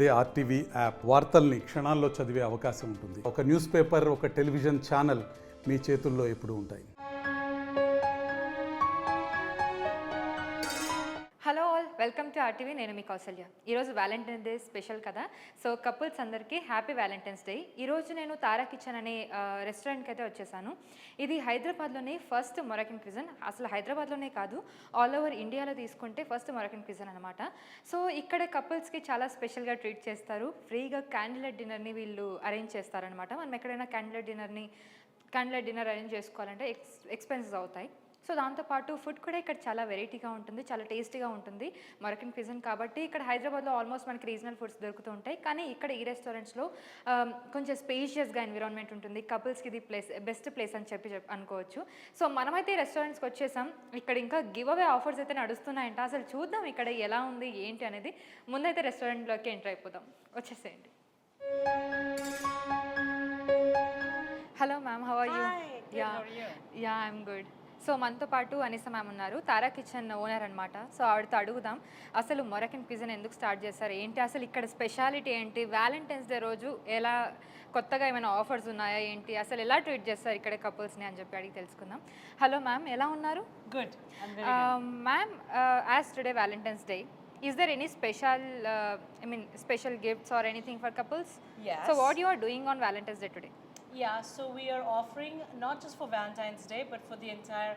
అదే RTV app వార్తల్ని క్షణాల్లో చదివే అవకాశం ఉంటుంది. ఒక న్యూస్ పేపర్, ఒక టెలివిజన్ ఛానల్ మీ చేతుల్లో ఎప్పుడూ ఉంటాయి. Hello all, welcome to RTV. నేను మీ కౌసల్య. ఈరోజు వ్యాలంటైన్స్ డే స్పెషల్ కదా, సో కపుల్స్ అందరికీ హ్యాపీ వ్యాలంటైన్స్ డే. ఈరోజు నేను తారా కిచెన్ అనే రెస్టారెంట్కి అయితే వచ్చేసాను. ఇది హైదరాబాద్లోనే ఫస్ట్ మొరకన్ క్విజన్. అసలు హైదరాబాద్లోనే కాదు, ఆల్ ఓవర్ ఇండియాలో తీసుకుంటే ఫస్ట్ మొరకన్ క్విజన్ అనమాట. సో ఇక్కడ కపుల్స్కి చాలా స్పెషల్గా ట్రీట్ చేస్తారు. ఫ్రీగా క్యాండిల్ డిన్నర్ని వీళ్ళు అరేంజ్ చేస్తారనమాట. మనం ఎక్కడైనా క్యాండిల్ డిన్నర్ అరేంజ్ చేసుకోవాలంటే ఎక్స్పెన్సెస్ అవుతాయి. సో దాంతోపాటు ఫుడ్ కూడా ఇక్కడ చాలా వెరైటీగా ఉంటుంది, చాలా టేస్టీగా ఉంటుంది. మొరకన్ క్విజన్ కాబట్టి ఇక్కడ హైదరాబాద్లో ఆల్మోస్ట్ మనకి రీజనల్ ఫుడ్స్ దొరుకుతూ ఉంటాయి. కానీ ఇక్కడ ఈ రెస్టారెంట్స్లో కొంచెం స్పేషియస్గా ఎన్విరాన్మెంట్ ఉంటుంది. కపుల్స్కి ఇది బెస్ట్ ప్లేస్ అని చెప్పి అనుకోవచ్చు. సో మనమైతే ఈ రెస్టారెంట్స్కి వచ్చేసాం. ఇక్కడ ఇంకా గివ్ అవే ఆఫర్స్ అయితే నడుస్తున్నాయంట. అసలు చూద్దాం ఇక్కడ ఎలా ఉంది ఏంటి అనేది. ముందైతే రెస్టారెంట్లోకి ఎంటర్ అయిపోదాం. వచ్చేసేయండి. Hello ma'am, how are you? Yeah, I'm good. So మనతో పాటు అనిసా మ్యామ్ ఉన్నారు, తారా కిచెన్ ఓనర్ అనమాట. సో ఆవిడతో అడుగుదాం అసలు మొరకన్ క్విజన్ ఎందుకు స్టార్ట్ చేస్తారు, ఏంటి అసలు ఇక్కడ స్పెషాలిటీ ఏంటి, వ్యాలంటైన్స్ డే రోజు ఎలా కొత్తగా ఏమైనా ఆఫర్స్ ఉన్నాయా ఏంటి, అసలు ఎలా ట్రీట్ చేస్తారు ఇక్కడ కపుల్స్ని అని చెప్పి అడిగి తెలుసుకుందాం. హలో మ్యామ్, ఎలా ఉన్నారు? Good. Ma'am, as today Valentine's day, is there any special gifts or anything for couples? Yes. So what you are doing on Valentine's Day today? Yeah, so we are offering not just for Valentine's Day, but for the entire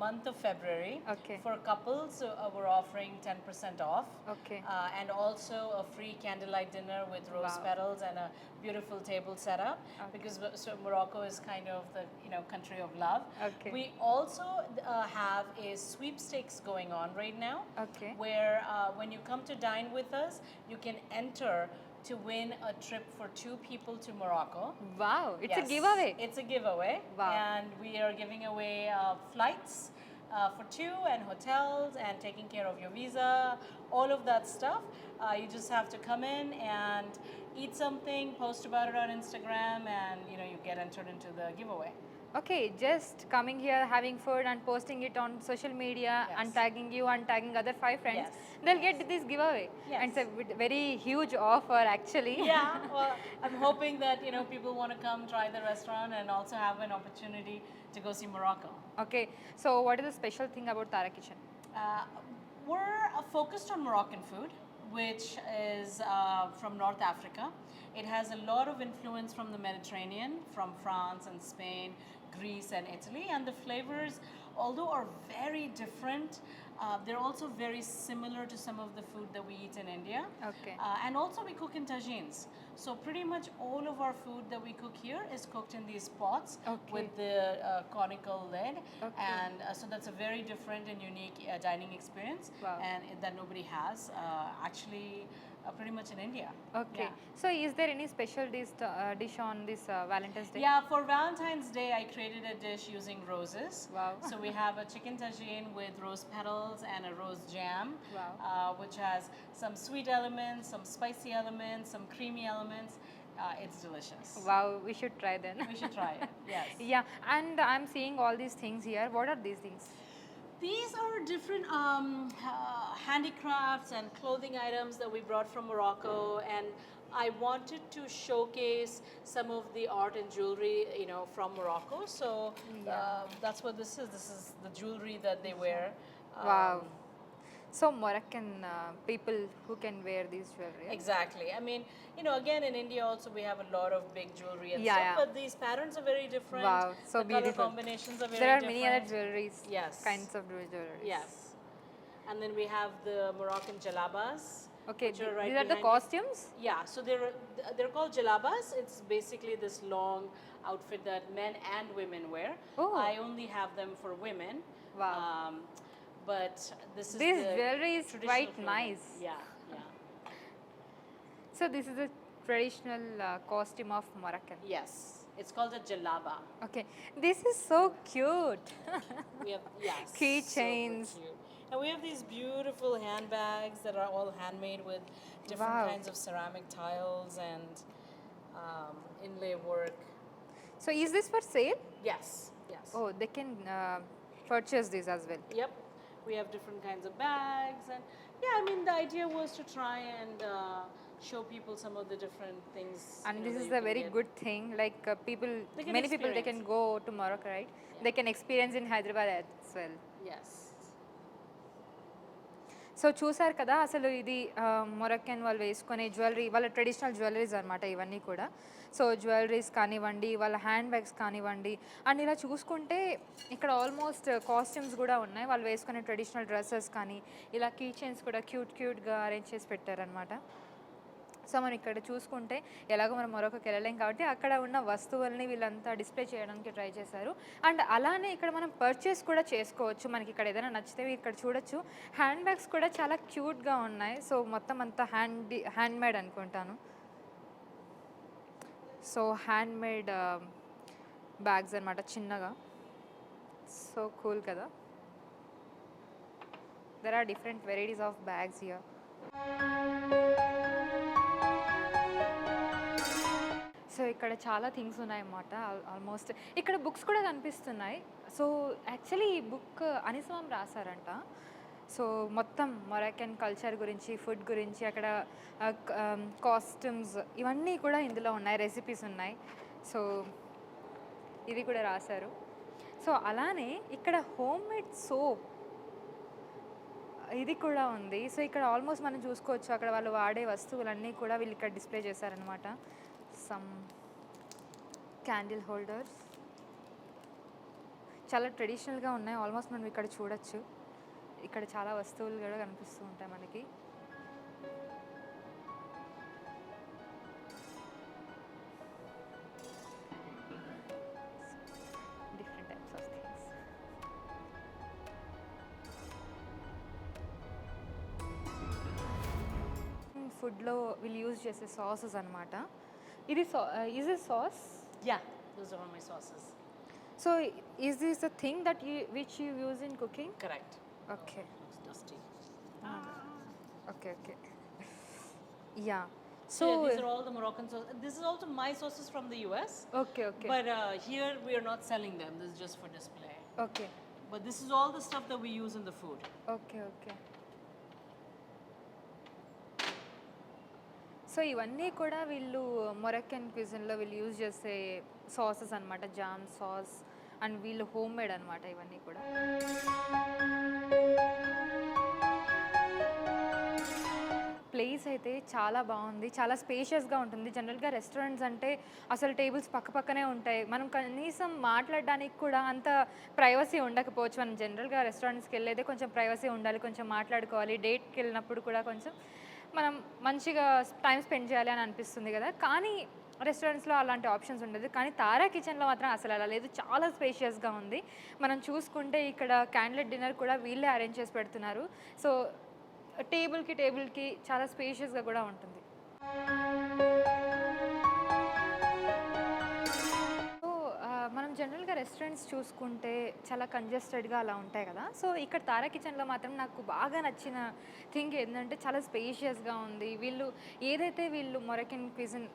month of February. Okay. For couples, we're offering 10% off. Okay. And also a free candlelight dinner with rose petals and a beautiful table setup. Okay. Because Morocco is kind of the country of love. Okay. We also have a sweepstakes going on right now. Okay. Where when you come to dine with us, you can enter to win a trip for 2 people to Morocco. Wow, it's a Yes, giveaway. It's a giveaway. Wow. And we are giving away flights for 2 and hotels and taking care of your visa, all of that stuff. You just have to come in and eat something, post about it on Instagram, and you get entered into the giveaway. Okay, just coming here, having food and posting it on social media, Yes. and tagging you and tagging other 5 friends, Yes. they'll get this giveaway. Yes. And it's a very huge offer actually. Yeah, well, I'm hoping that people want to come try the restaurant and also have an opportunity to go see Morocco. Okay, so what is the special thing about Tara Kitchen? We're focused on Moroccan food, which is from North Africa. It has a lot of influence from the Mediterranean, from France and Spain, Greece and Italy, and the flavors, although are very different, they're also very similar to some of the food that we eat in India. Okay. And also we cook in tagines. So pretty much all of our food that we cook here is cooked in these pots. Okay. With the conical lid. Okay. And so that's a very different and unique dining experience. Wow. And that nobody has actually pretty much in India. Okay. Yeah. So is there any special dish on this Valentine's Day? Yeah, for Valentine's Day, I created a dish using roses. Wow. So we have a chicken tagine with rose petals and a rose jam, Wow. which has some sweet elements, some spicy elements, some creamy elements. It's delicious. Wow, we should try then. We should try it. Yes. Yeah, and I'm seeing all these things here. What are these things? These are different handicrafts and clothing items that we brought from Morocco, and I wanted to showcase some of the art and jewelry, from Morocco. So that's what this is. This is the jewelry that they wear. Wow. So Moroccan people who can wear these jewelry. Exactly. I mean, again in India also we have a lot of big jewelry and Yeah, stuff, yeah. but these patterns are very different. Wow, so the beautiful. color combinations are very There are different. many other jewelries. Yes. Kinds of jewelries. Yes. And then we have the Moroccan jalabas. Okay, which are right these are the behind you. costumes? Yeah, so they're called jalabas. It's basically this long outfit that men and women wear. Oh. I only have them for women. Wow. But this is This the jewelry is traditional quite clothing. nice. Yeah, yeah. So this is a traditional costume of Moroccan. Yes, it's called a jalaba. Okay, this is so cute. We have Keychains. super cute. And we have these beautiful handbags that are all handmade with different Wow. kinds of ceramic tiles and inlay work. So is this for sale? Yes, yes. Oh, they can purchase this as well. Yep. We have different kinds of bags, and yeah, I mean the idea was to try and show people some of the different things. And you know, this that is you a can very get. good thing. Like people, They can many people, they can experience go to Morocco, right? They can experience in Hyderabad as well. Yes. So చూసారు కదా అసలు ఇది మొరక్కన్ వాళ్ళు వేసుకునే jewellery వాళ్ళ traditional jewelleries అనమాట ఇవన్నీ కూడా. సో జ్యువెలరీస్ కానివ్వండి, వాళ్ళ హ్యాండ్ బ్యాగ్స్ కానివ్వండి, అండ్ ఇలా చూసుకుంటే ఇక్కడ ఆల్మోస్ట్ కాస్ట్యూమ్స్ కూడా ఉన్నాయి. వాళ్ళు వేసుకునే ట్రెడిషనల్ డ్రెస్సెస్ కానీ, ఇలా కీ చైన్స్ కూడా క్యూట్గా అరేంజ్ చేసి పెట్టారనమాట. సో మనం ఇక్కడ చూసుకుంటే ఎలాగో మనం మొరొకకి వెళ్ళలేం కాబట్టి అక్కడ ఉన్న వస్తువుల్ని వీళ్ళంతా డిస్ప్లే చేయడానికి ట్రై చేశారు. అండ్ అలానే ఇక్కడ మనం పర్చేస్ కూడా చేసుకోవచ్చు. మనకి ఇక్కడ ఏదైనా నచ్చితే ఇక్కడ చూడొచ్చు. హ్యాండ్ బ్యాగ్స్ కూడా చాలా క్యూట్గా ఉన్నాయి. సో మొత్తం అంతా హ్యాండ్మేడ్ అనుకుంటాను. సో హ్యాండ్మేడ్ బ్యాగ్స్ అనమాట చిన్నగా. సో కూల్ కదా. There are different varieties of bags here. So ఇక్కడ చాలా థింగ్స్ ఉన్నాయన్నమాట. ఆల్మోస్ట్ ఇక్కడ బుక్స్ కూడా కనిపిస్తున్నాయి. సో యాక్చువల్లీ ఈ బుక్ అనిస్వామ్ రాశారంట. సో మొత్తం మొరాకన్ కల్చర్ గురించి, ఫుడ్ గురించి, అక్కడ కాస్ట్యూమ్స్ ఇవన్నీ కూడా ఇందులో ఉన్నాయి, రెసిపీస్ ఉన్నాయి. సో ఇది కూడా రాశారు. సో అలానే ఇక్కడ హోమ్ మేడ్ సోప్ ఇది కూడా ఉంది. సో ఇక్కడ ఆల్మోస్ట్ మనం చూసుకోవచ్చు అక్కడ వాళ్ళు వాడే వస్తువులన్నీ కూడా వీళ్ళు ఇక్కడ డిస్ప్లే చేశారనమాట. సమ్ క్యాండిల్ హోల్డర్స్ చాలా ట్రెడిషనల్గా ఉన్నాయి. ఆల్మోస్ట్ మనం ఇక్కడ చూడొచ్చు. ఇక్కడ చాలా వస్తువులు కూడా కనిపిస్తూ ఉంటాయి మనకి. Different types of things. ఫుడ్లో వీళ్ళు యూజ్ చేసే సాసెస్ అనమాట. ఇది is a sauce. Yeah, those are all my sauces. So is this the thing that which you use in cooking? Correct. Okay Looks dusty. Okay okay yeah. So yeah, these are all the Moroccan sauces. This is also my sauces from the US. Okay okay But here we are not selling them. This is just for display. Okay But this is all the stuff that we use in the food. Okay okay. So ఇవన్నీ కూడా వీళ్ళు మొరక్కన్ క్విజిన్లో వీళ్ళు use చేసే sauces అనమాట. Jam sauce and వీళ్ళు home made అనమాట ఇవన్నీ కూడా. ప్లేస్ అయితే చాలా బాగుంది, చాలా స్పేషియస్గా ఉంటుంది. జనరల్గా రెస్టారెంట్స్ అంటే అసలు టేబుల్స్ పక్కనే ఉంటాయి. మనం కనీసం మాట్లాడడానికి కూడా అంత ప్రైవసీ ఉండకపోవచ్చు. మనం జనరల్గా రెస్టారెంట్స్కి వెళ్ళేదే కొంచెం ప్రైవసీ ఉండాలి, కొంచెం మాట్లాడుకోవాలి. డేట్కి వెళ్ళినప్పుడు కూడా కొంచెం మనం మంచిగా టైం స్పెండ్ చేయాలి అని అనిపిస్తుంది కదా. కానీ రెస్టారెంట్స్లో అలాంటి ఆప్షన్స్ ఉండదు. కానీ తారా కిచెన్లో మాత్రం అసలు అలా లేదు. చాలా స్పేషియస్గా ఉంది. మనం చూసుకుంటే ఇక్కడ క్యాండిల్ డిన్నర్ కూడా వీళ్ళే అరేంజ్ చేసి పెడుతున్నారు. సో టేబుల్కి చాలా స్పేషియస్గా కూడా ఉంటుంది. సో మనం జనరల్గా రెస్టారెంట్స్ చూసుకుంటే చాలా కంజెస్టెడ్గా అలా ఉంటాయి కదా. సో ఇక్కడ తారా కిచెన్లో మాత్రం నాకు బాగా నచ్చిన థింగ్ ఏంటంటే చాలా స్పేషియస్గా ఉంది. ఏదైతే వీళ్ళు మొరక్కన్ క్విజిన్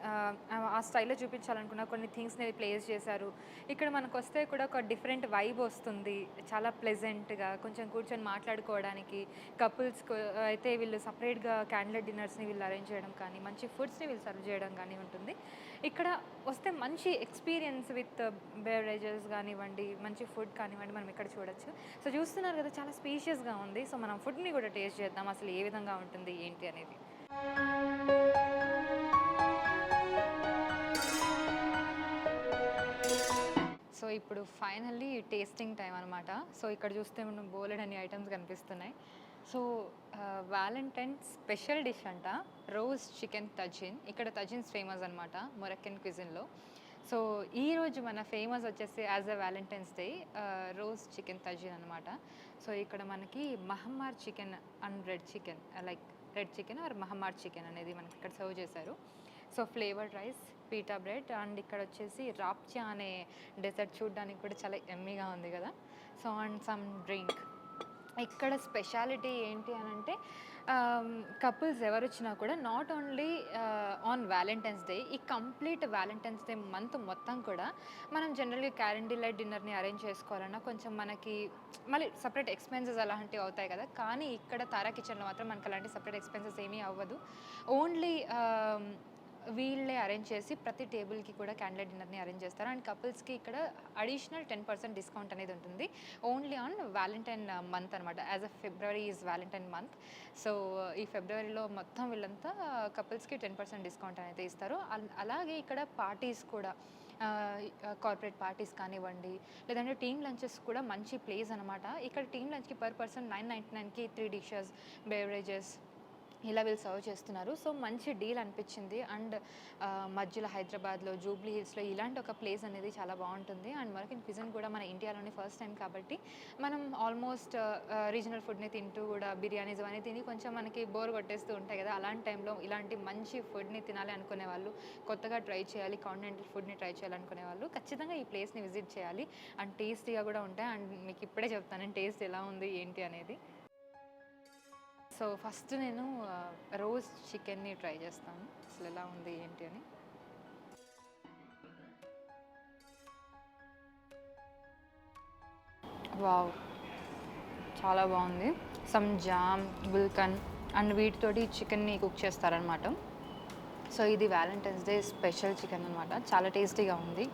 ఆ స్టైల్లో చూపించాలనుకున్న కొన్ని థింగ్స్ని ప్లేస్ చేశారు. ఇక్కడ మనకు వస్తే కూడా ఒక డిఫరెంట్ వైబ్ వస్తుంది. చాలా ప్లెజెంట్గా కొంచెం కూర్చొని మాట్లాడుకోవడానికి. కపుల్స్ అయితే వీళ్ళు సపరేట్గా క్యాండిల్ డిన్నర్స్ని వీళ్ళు అరేంజ్ చేయడం కానీ, మంచి ఫుడ్స్ని వీళ్ళు సర్వ్ చేయడం కానీ ఉంటుంది. ఇక్కడ వస్తే మంచి ఎక్స్పీరియన్స్ విత్ బెవరేజెస్ కానివ్వండి, మంచి ఫుడ్ కానివ్వండి మనం ఇక్కడ చూడొచ్చు. సో చూస్తున్నారు కదా చాలా స్పేషియస్గా ఉంది. సో మనం ఫుడ్ని కూడా టేస్ట్ చేద్దాం అసలు ఏ విధంగా ఉంటుంది ఏంటి అనేది. సో ఇప్పుడు ఫైనల్లీ టేస్టింగ్ టైం అనమాట. సో ఇక్కడ చూస్తే మనం బోలెడ్ ఐటమ్స్ కనిపిస్తున్నాయి. సో వ్యాలంటైన్ స్పెషల్ డిష్ అంట రోజ్ చికెన్ తజిన్. ఇక్కడ తజిన్స్ ఫేమస్ అనమాట మొరక్కన్ క్విజిన్లో. సో ఈరోజు మన ఫేమస్ వచ్చేసి as a valentine's day rose chicken tagine అనమాట. సో ఇక్కడ మనకి muhammara chicken and red chicken, like red chicken or muhammara chicken అనేది మనకి ఇక్కడ సర్వ్ చేశారు. So flavoured rice, pita bread and ఇక్కడ వచ్చేసి రాప్చా అనే డెజర్ట్ చూడడానికి కూడా చాలా ఎమ్మీగా ఉంది కదా. So and some drink. ఇక్కడ స్పెషాలిటీ ఏంటి అని అంటే కపుల్స్ ఎవరు వచ్చినా కూడా not only on Valentine's day. ఈ కంప్లీట్ వ్యాలంటైన్స్ డే మంత్ మొత్తం కూడా మనం జనరల్గా క్యాండిల్ లైట్ డిన్నర్ని అరేంజ్ చేసుకోవాలన్నా కొంచెం మనకి మళ్ళీ సపరేట్ ఎక్స్పెన్సెస్ అలాంటివి అవుతాయి కదా. కానీ ఇక్కడ తారా కిచెన్లో మాత్రం మనకు అలాంటి సపరేట్ ఎక్స్పెన్సెస్ ఏమీ అవ్వదు. ఓన్లీ వీళ్ళే అరేంజ్ చేసి ప్రతి టేబుల్కి కూడా క్యాండిల్ డిన్నర్ని అరేంజ్ చేస్తారు. అండ్ కపుల్స్కి ఇక్కడ అడిషనల్ 10% డిస్కౌంట్ అనేది ఉంటుంది ఓన్లీ ఆన్ వ్యాలంటైన్ మంత్ అనమాట. As a February is Valentine month. So ఈ ఫిబ్రవరిలో మొత్తం వీళ్ళంతా కపుల్స్కి 10% డిస్కౌంట్ అనేది ఇస్తారు. అలాగే ఇక్కడ పార్టీస్ కూడా కార్పొరేట్ పార్టీస్ కానివ్వండి, లేదంటే టీమ్ లంచెస్ కూడా మంచి ప్లేస్ అనమాట. ఇక్కడ టీమ్ లంచ్కి పర్ పర్సన్ 999కి 3 డిషెస్, బెవరేజెస్ ఇలా వీళ్ళు సర్వ్ చేస్తున్నారు. సో మంచి డీల్ అనిపించింది. అండ్ మధ్యలో హైదరాబాద్లో జూబ్లీ హిల్స్లో ఇలాంటి ఒక ప్లేస్ అనేది చాలా బాగుంటుంది. అండ్ మొరకన్ క్విజిన్ కూడా మన ఇండియాలోనే ఫస్ట్ టైం కాబట్టి మనం ఆల్మోస్ట్ రీజనల్ ఫుడ్ని తింటూ కూడా బిర్యానీస్ అవన్నీ తిని కొంచెం మనకి బోర్ కొట్టేస్తూ ఉంటాయి కదా. అలాంటి టైంలో ఇలాంటి మంచి ఫుడ్ని తినాలి అనుకునే వాళ్ళు, కొత్తగా ట్రై చేయాలి, కాంటినెంటల్ ఫుడ్ని ట్రై చేయాలనుకునే వాళ్ళు ఖచ్చితంగా ఈ ప్లేస్ని విజిట్ చేయాలి. అండ్ టేస్టీగా కూడా ఉంటాయి. అండ్ మీకు ఇప్పుడే చెప్తాను టేస్ట్ ఎలా ఉంది ఏంటి అనేది. సో ఫస్ట్ నేను రోజ్ చికెన్ని ట్రై చేస్తాను అసలు ఎలా ఉంది ఏంటి అని. వావ్, చాలా బాగుంది. సమ్ జామ్, గుల్కన్ అండ్ వీటితోటి చికెన్ని కుక్ చేస్తారనమాట. సో ఇది వ్యాలంటైన్స్ డే స్పెషల్ చికెన్ అనమాట. చాలా టేస్టీగా ఉంది.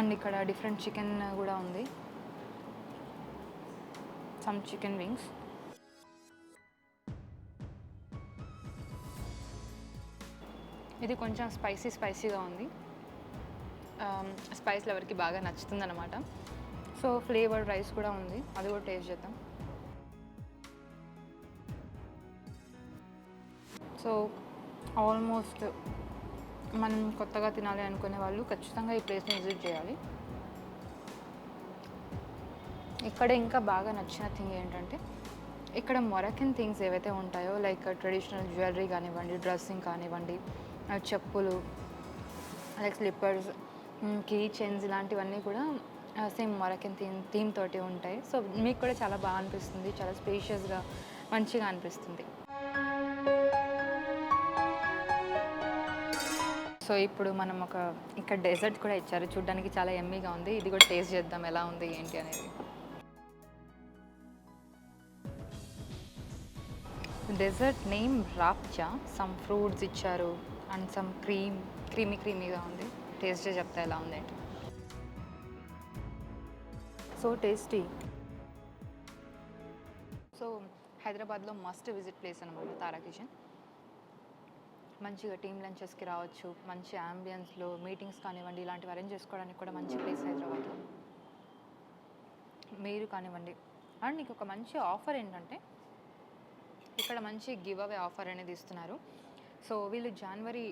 అండ్ ఇక్కడ డిఫరెంట్ చికెన్ కూడా ఉంది. Some chicken wings. ఇది కొంచెం స్పైసీగా ఉంది. స్పైస్ ఎవరికి బాగా నచ్చుతుంది అనమాట. సో ఫ్లేవర్డ్ రైస్ కూడా ఉంది, అది కూడా టేస్ట్ చేద్దాం. సో ఆల్మోస్ట్ మనం కొత్తగా తినాలి అనుకునే వాళ్ళు ఖచ్చితంగా ఈ ప్లేస్ని విజిట్ చేయాలి. ఇక్కడ ఇంకా బాగా నచ్చిన థింగ్ ఏంటంటే ఇక్కడ మొరకన్ థింగ్స్ ఏవైతే ఉంటాయో లైక్ ట్రెడిషనల్ జ్యువెలరీ కానివ్వండి, డ్రెస్సింగ్ కానివ్వండి, చెప్పులు, లైక్ స్లిప్పర్స్, కీ చైన్స్ ఇలాంటివన్నీ కూడా సేమ్ మొరకన్ థీమ్ తోటి ఉంటాయి. సో మీకు కూడా చాలా బాగా అనిపిస్తుంది, చాలా స్పేషియస్గా మంచిగా అనిపిస్తుంది. సో ఇప్పుడు మనం ఇక్కడ డెజర్ట్ కూడా ఇచ్చారు, చూడడానికి చాలా యమ్మీగా ఉంది. ఇది కూడా టేస్ట్ చేద్దాం ఎలా ఉంది ఏంటి అనేది. డెజర్ట్ నేమ్ రాప్చా. సమ్ ఫ్రూట్స్ ఇచ్చారు అండ్ సమ్ క్రీమీగా ఉంది. టేస్ట్ చెప్తా ఎలా ఉంది ఏంటి. So tasty. సో హైదరాబాద్లో మస్ట్ విజిట్ ప్లేస్ అనమాట తారా కిచెన్. మంచిగా టీమ్ లంచెస్కి రావచ్చు, మంచి అంబియన్స్లో మీటింగ్స్ కానివ్వండి ఇలాంటివి అరేంజ్ చేసుకోవడానికి కూడా మంచి ప్లేస్ హైదరాబాద్లో. మీరు కానివ్వండి. అండ్ నీకు ఒక మంచి ఆఫర్ ఏంటంటే ఇక్కడ మంచి గివ్ అవే ఆఫర్ అనేది ఇస్తున్నారు. సో వీళ్ళు జనవరి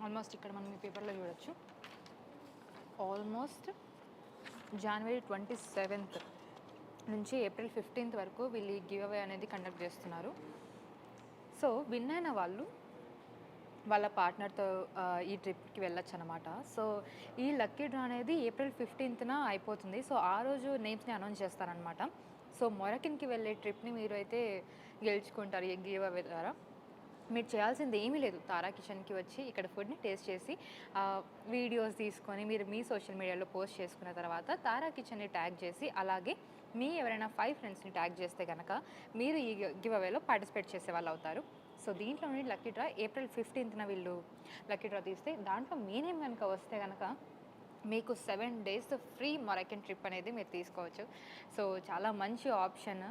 ఆల్మోస్ట్ ఇక్కడ మనం ఈ పేపర్లో చూడొచ్చు, ఆల్మోస్ట్ జనవరి 27th నుంచి ఏప్రిల్ 15th వరకు వీళ్ళు ఈ గివ్ అవే అనేది కండక్ట్ చేస్తున్నారు. సో విన్ అయిన వాళ్ళు వాళ్ళ పార్ట్నర్తో ఈ ట్రిప్కి వెళ్ళొచ్చు అనమాట. సో ఈ లక్కీ డ్రా అనేది ఏప్రిల్ 15th అయిపోతుంది. సో ఆ రోజు నేమ్స్ని అనౌన్స్ చేస్తారనమాట. సో మొరకన్కి వెళ్ళే ట్రిప్ని మీరు అయితే గెలుచుకుంటారు ఈ గివ్ అవే ద్వారా. మీరు చేయాల్సింది ఏమీ లేదు, తారా కిచెన్కి వచ్చి ఇక్కడ ఫుడ్ని టేస్ట్ చేసి వీడియోస్ తీసుకొని మీరు మీ సోషల్ మీడియాలో పోస్ట్ చేసుకున్న తర్వాత తారా కిచెన్ని ట్యాగ్ చేసి అలాగే మీ ఎవరైనా 5 ఫ్రెండ్స్ని ట్యాగ్ చేస్తే కనుక మీరు ఈ గివ్ అవేలో పార్టిసిపేట్ చేసే వాళ్ళు అవుతారు. సో దీంట్లోని లక్కీ డ్రా ఏప్రిల్ 15th వీళ్ళు లక్కీ డ్రా తీస్తే దాంట్లో మీ నేమ్ కనుక వస్తే కనుక మీకు 7 days ఫ్రీ మొరకన్ ట్రిప్ అనేది మీరు తీసుకోవచ్చు. సో చాలా మంచి ఆప్షన్.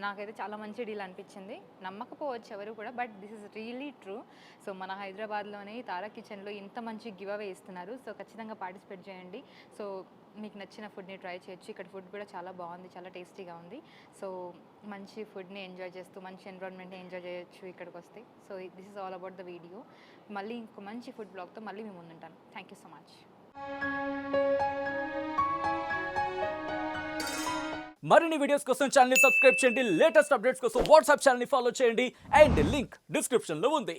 నాకైతే చాలా మంచి డీల్ అనిపించింది. నమ్మకపోవచ్చు ఎవరు కూడా, but this is really true. So మన హైదరాబాద్లోనే తారా కిచెన్లో ఇంత మంచి గివ్ అవే ఇస్తున్నారు. సో ఖచ్చితంగా పార్టిసిపేట్ చేయండి. సో మీకు నచ్చిన ఫుడ్ని ట్రై చేయొచ్చు. ఇక్కడ ఫుడ్ కూడా చాలా బాగుంది, చాలా టేస్టీగా ఉంది. సో మంచి ఫుడ్ని ఎంజాయ్ చేస్తూ మంచి ఎన్విరాన్మెంట్ని ఎంజాయ్ చేయొచ్చు ఇక్కడికి వస్తే. So this is all about the video. మళ్ళీ ఇంకో మంచి ఫుడ్ బ్లాగ్తో మళ్ళీ మేము ముందుంటాను. Thank you so much. మరిన్ని వీడియోస్ కోసం ఛానల్ ని సబ్స్క్రైబ్ చేయండి. లేటెస్ట్ అప్డేట్స్ కోసం వాట్సాప్ ఛానల్ ని ఫాలో చేయండి. అండ్ లింక్ డిస్క్రిప్షన్ లో ఉంది.